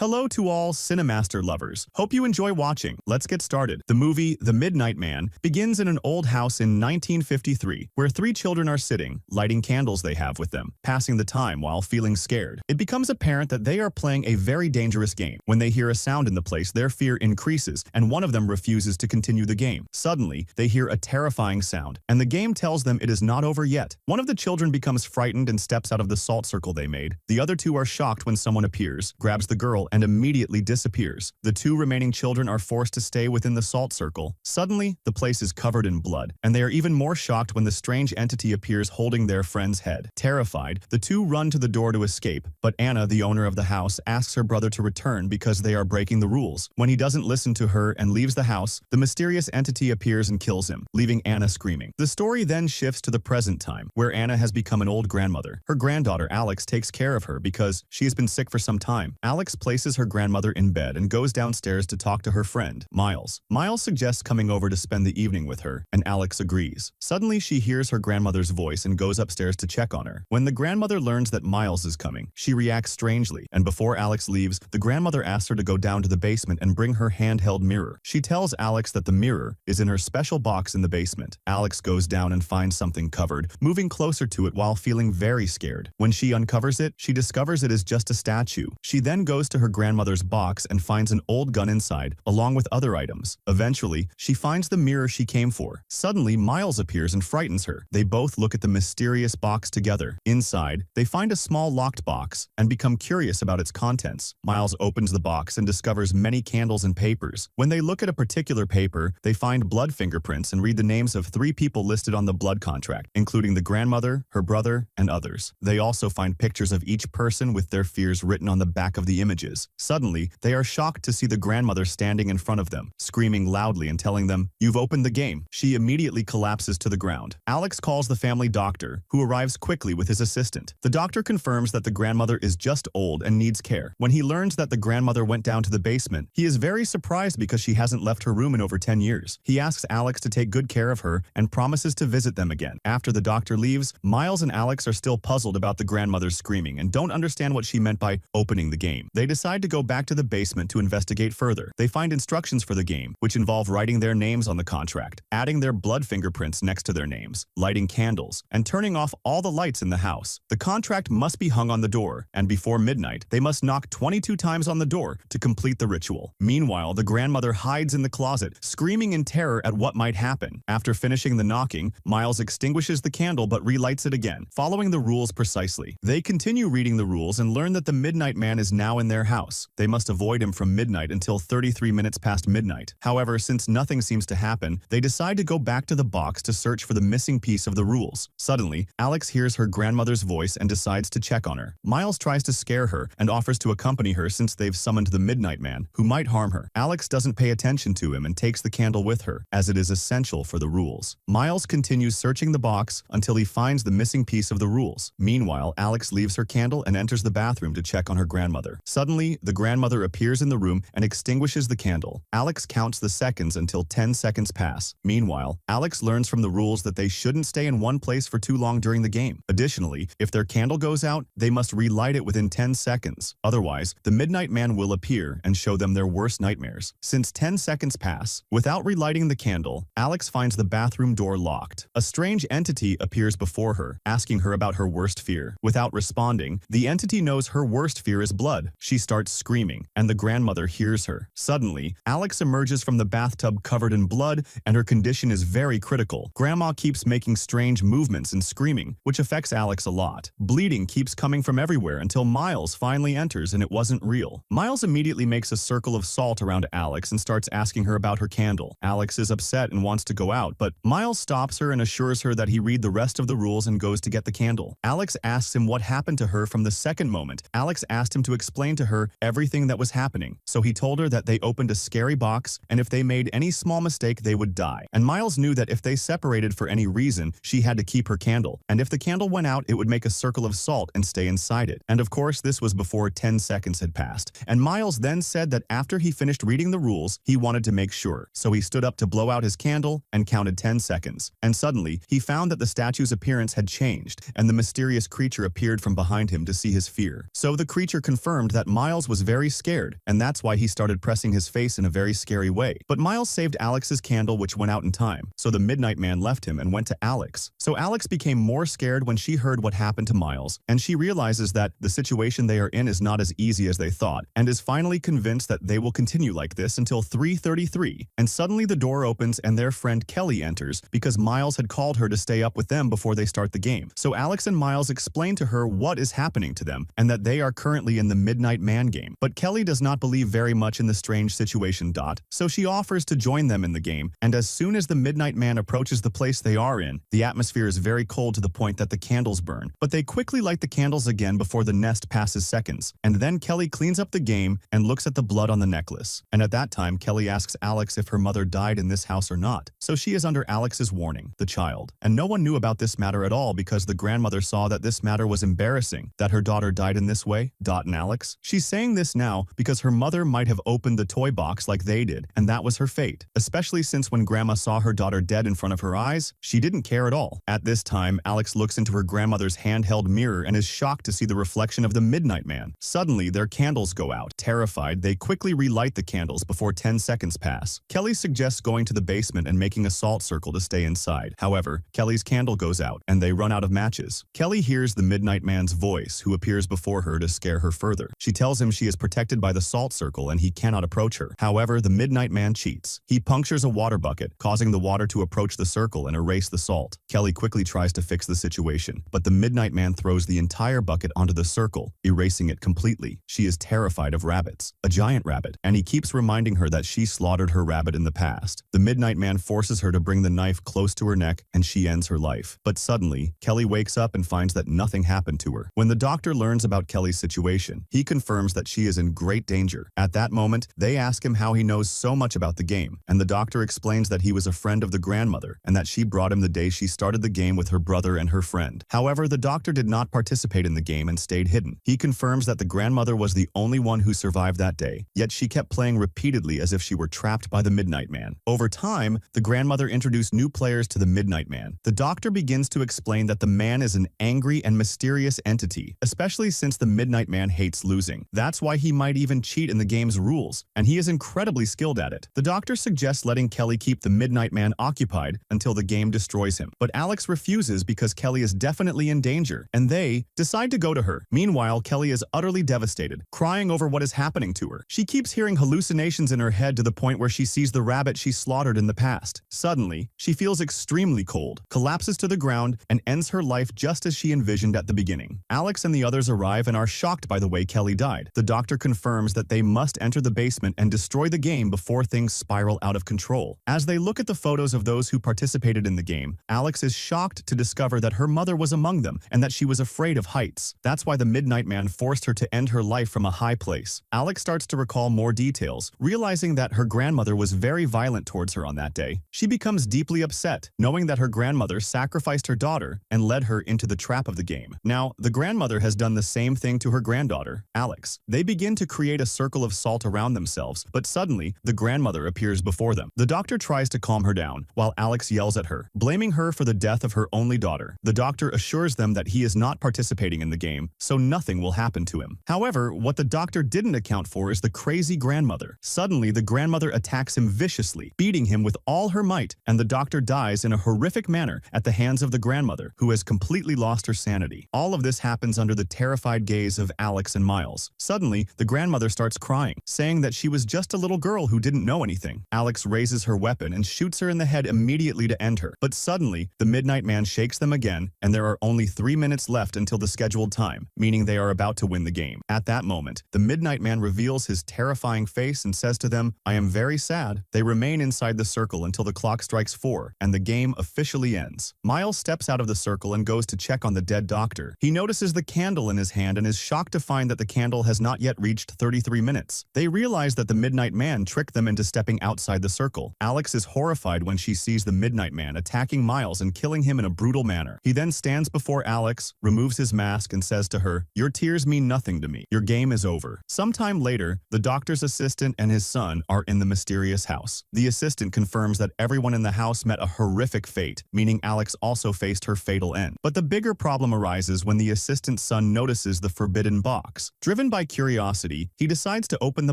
Hello to all Cinemaster lovers. Hope you enjoy watching. Let's get started. The movie, The Midnight Man, begins in an old house in 1953, where three children are sitting, lighting candles they have with them, passing the time while feeling scared. It becomes apparent that they are playing a very dangerous game. When they hear a sound in the place, their fear increases, and one of them refuses to continue the game. Suddenly, they hear a terrifying sound, and the game tells them it is not over yet. One of the children becomes frightened and steps out of the salt circle they made. The other two are shocked when someone appears, grabs the girl, and immediately disappears. The two remaining children are forced to stay within the salt circle. Suddenly, the place is covered in blood, and they are even more shocked when the strange entity appears holding their friend's head. Terrified, the two run to the door to escape, but Anna, the owner of the house, asks her brother to return because they are breaking the rules. When he doesn't listen to her and leaves the house, the mysterious entity appears and kills him, leaving Anna screaming. The story then shifts to the present time, where Anna has become an old grandmother. Her granddaughter, Alex, takes care of her because she has been sick for some time. Alex places her grandmother in bed and goes downstairs to talk to her friend, Miles. Miles suggests coming over to spend the evening with her, and Alex agrees. Suddenly, she hears her grandmother's voice and goes upstairs to check on her. When the grandmother learns that Miles is coming, she reacts strangely, and before Alex leaves, the grandmother asks her to go down to the basement and bring her handheld mirror. She tells Alex that the mirror is in her special box in the basement. Alex goes down and finds something covered, moving closer to it while feeling very scared. When she uncovers it, she discovers it is just a statue. She then goes to her grandmother's box and finds an old gun inside, along with other items. Eventually, she finds the mirror she came for. Suddenly, Miles appears and frightens her. They both look at the mysterious box together. Inside, they find a small locked box and become curious about its contents. Miles opens the box and discovers many candles and papers. When they look at a particular paper, they find blood fingerprints and read the names of 3 people listed on the blood contract, including the grandmother, her brother, and others. They also find pictures of each person with their fears written on the back of the images. Suddenly, they are shocked to see the grandmother standing in front of them, screaming loudly and telling them, "You've opened the game." She immediately collapses to the ground. Alex calls the family doctor, who arrives quickly with his assistant. The doctor confirms that the grandmother is just old and needs care. When he learns that the grandmother went down to the basement, he is very surprised because she hasn't left her room in over 10 years. He asks Alex to take good care of her and promises to visit them again. After the doctor leaves, Miles and Alex are still puzzled about the grandmother's screaming and don't understand what she meant by opening the game. They decide to go back to the basement to investigate further. They find instructions for the game, which involve writing their names on the contract, adding their blood fingerprints next to their names, lighting candles, and turning off all the lights in the house. The contract must be hung on the door, and before midnight, they must knock 22 times on the door to complete the ritual. Meanwhile, the grandmother hides in the closet, screaming in terror at what might happen. After finishing the knocking, Miles extinguishes the candle but relights it again, following the rules precisely. They continue reading the rules and learn that the Midnight Man is now in their house. They must avoid him from midnight until 33 minutes past midnight. However, since nothing seems to happen, they decide to go back to the box to search for the missing piece of the rules. Suddenly, Alex hears her grandmother's voice and decides to check on her. Miles tries to scare her and offers to accompany her since they've summoned the Midnight Man, who might harm her. Alex doesn't pay attention to him and takes the candle with her, as it is essential for the rules. Miles continues searching the box until he finds the missing piece of the rules. Meanwhile, Alex leaves her candle and enters the bathroom to check on her grandmother. Suddenly, the grandmother appears in the room and extinguishes the candle. Alex counts the seconds until 10 seconds pass. Meanwhile, Alex learns from the rules that they shouldn't stay in one place for too long during the game. Additionally, if their candle goes out, they must relight it within 10 seconds. Otherwise, the Midnight Man will appear and show them their worst nightmares. Since 10 seconds pass, without relighting the candle, Alex finds the bathroom door locked. A strange entity appears before her, asking her about her worst fear. Without responding, the entity knows her worst fear is blood. She starts screaming, and the grandmother hears her. Suddenly, Alex emerges from the bathtub covered in blood, and her condition is very critical. Grandma keeps making strange movements and screaming, which affects Alex a lot. Bleeding keeps coming from everywhere until Miles finally enters and it wasn't real. Miles immediately makes a circle of salt around Alex and starts asking her about her candle. Alex is upset and wants to go out, but Miles stops her and assures her that he read the rest of the rules and goes to get the candle. Alex asks him what happened to her from the second moment. Alex asked him to explain to her everything that was happening, so he told her that they opened a scary box and if they made any small mistake they would die. And Miles knew that if they separated for any reason, she had to keep her candle, and if the candle went out it would make a circle of salt and stay inside it. And of course this was before 10 seconds had passed. And Miles then said that after he finished reading the rules, he wanted to make sure, so he stood up to blow out his candle and counted 10 seconds. And suddenly, he found that the statue's appearance had changed, and the mysterious creature appeared from behind him to see his fear. So the creature confirmed that Miles Miles was very scared, and that's why he started pressing his face in a very scary way. But Miles saved Alex's candle, which went out in time, so the Midnight Man left him and went to Alex. So Alex became more scared when she heard what happened to Miles, and she realizes that the situation they are in is not as easy as they thought, and is finally convinced that they will continue like this until 3:33, and suddenly the door opens and their friend Kelly enters because Miles had called her to stay up with them before they start the game. So Alex and Miles explain to her what is happening to them and that they are currently in the Midnight Man game. But Kelly does not believe very much in the strange situation. So she offers to join them in the game, and as soon as the Midnight Man approaches the place they are in, the atmosphere is very cold to the point that the candles burn. But they quickly light the candles again before the nest passes seconds, and then Kelly cleans up the game and looks at the blood on the necklace. And at that time, Kelly asks Alex if her mother died in this house or not. So she is under Alex's warning, the child. And no one knew about this matter at all because the grandmother saw that this matter was embarrassing, that her daughter died in this way. And Alex? She's saying this now because her mother might have opened the toy box like they did, and that was her fate. Especially since when grandma saw her daughter dead in front of her eyes, she didn't care at all. At this time, Alex looks into her grandmother's handheld mirror and is shocked to see the reflection of the Midnight Man. Suddenly, their candles go out. Terrified, they quickly relight the candles before 10 seconds pass. Kelly suggests going to the basement and making a salt circle to stay inside. However, Kelly's candle goes out, and they run out of matches. Kelly hears the Midnight Man's voice, who appears before her to scare her further. She tells him she is protected by the salt circle and he cannot approach her. However, the Midnight Man cheats. He punctures a water bucket, causing the water to approach the circle and erase the salt. Kelly quickly tries to fix the situation, but the Midnight Man throws the entire bucket onto the circle, erasing it completely. She is terrified of rabbits, a giant rabbit, and he keeps reminding her that she slaughtered her rabbit in the past. The Midnight Man forces her to bring the knife close to her neck, and she ends her life. But suddenly, Kelly wakes up and finds that nothing happened to her. When the doctor learns about Kelly's situation, he confirms that she is in great danger. At that moment, they ask him how he knows so much about the game, and the doctor explains that he was a friend of the grandmother and that she brought him the day she started the game with her brother and her friend. However, the doctor did not participate in the game and stayed hidden. He confirms that the grandmother was the only one who survived that day, yet she kept playing repeatedly as if she were trapped by the Midnight Man. Over time, the grandmother introduced new players to the Midnight Man. The doctor begins to explain that the man is an angry and mysterious entity, especially since the Midnight Man hates losing. That's why he might even cheat in the game's rules, and he is incredibly skilled at it. The doctor suggests letting Kelly keep the Midnight Man occupied until the game destroys him, but Alex refuses because Kelly is definitely in danger, and they decide to go to her. Meanwhile, Kelly is utterly devastated, crying over what is happening to her. She keeps hearing hallucinations in her head to the point where she sees the rabbit she slaughtered in the past. Suddenly, she feels extremely cold, collapses to the ground, and ends her life just as she envisioned at the beginning. Alex and the others arrive and are shocked by the way Kelly died. The doctor confirms that they must enter the basement and destroy the game before things spiral out of control. As they look at the photos of those who participated in the game, Alex is shocked to discover that her mother was among them and that she was afraid of heights. That's why the Midnight Man forced her to end her life from a high place. Alex starts to recall more details, realizing that her grandmother was very violent towards her on that day. She becomes deeply upset, knowing that her grandmother sacrificed her daughter and led her into the trap of the game. Now, the grandmother has done the same thing to her granddaughter, Alex. They begin to create a circle of salt around themselves, but suddenly, the grandmother appears before them. The doctor tries to calm her down, while Alex yells at her, blaming her for the death of her only daughter. The doctor assures them that he is not participating in the game, so nothing will happen to him. However, what the doctor didn't account for is the crazy grandmother. Suddenly, the grandmother attacks him viciously, beating him with all her might, and the doctor dies in a horrific manner at the hands of the grandmother, who has completely lost her sanity. All of this happens under the terrified gaze of Alex and Miles. Suddenly, the grandmother starts crying, saying that she was just a little girl who didn't know anything. Alex raises her weapon and shoots her in the head immediately to end her. But suddenly, the Midnight Man shakes them again, and there are only 3 minutes left until the scheduled time, meaning they are about to win the game. At that moment, the Midnight Man reveals his terrifying face and says to them, "I am very sad." They remain inside the circle until the clock strikes 4, and the game officially ends. Miles steps out of the circle and goes to check on the dead doctor. He notices the candle in his hand and is shocked to find that the candle has not yet reached 33 minutes. They realize that the Midnight Man tricked them into stepping outside the circle. Alex is horrified when she sees the Midnight Man attacking Miles and killing him in a brutal manner. He then stands before Alex, removes his mask, and says to her, "Your tears mean nothing to me. Your game is over." Sometime later, the doctor's assistant and his son are in the mysterious house. The assistant confirms that everyone in the house met a horrific fate, meaning Alex also faced her fatal end. But the bigger problem arises when the assistant's son notices the forbidden box. Driven by curiosity, he decides to open the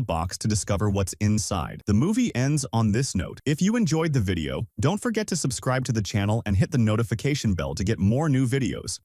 box to discover what's inside. The movie ends on this note. If you enjoyed the video, don't forget to subscribe to the channel and hit the notification bell to get more new videos.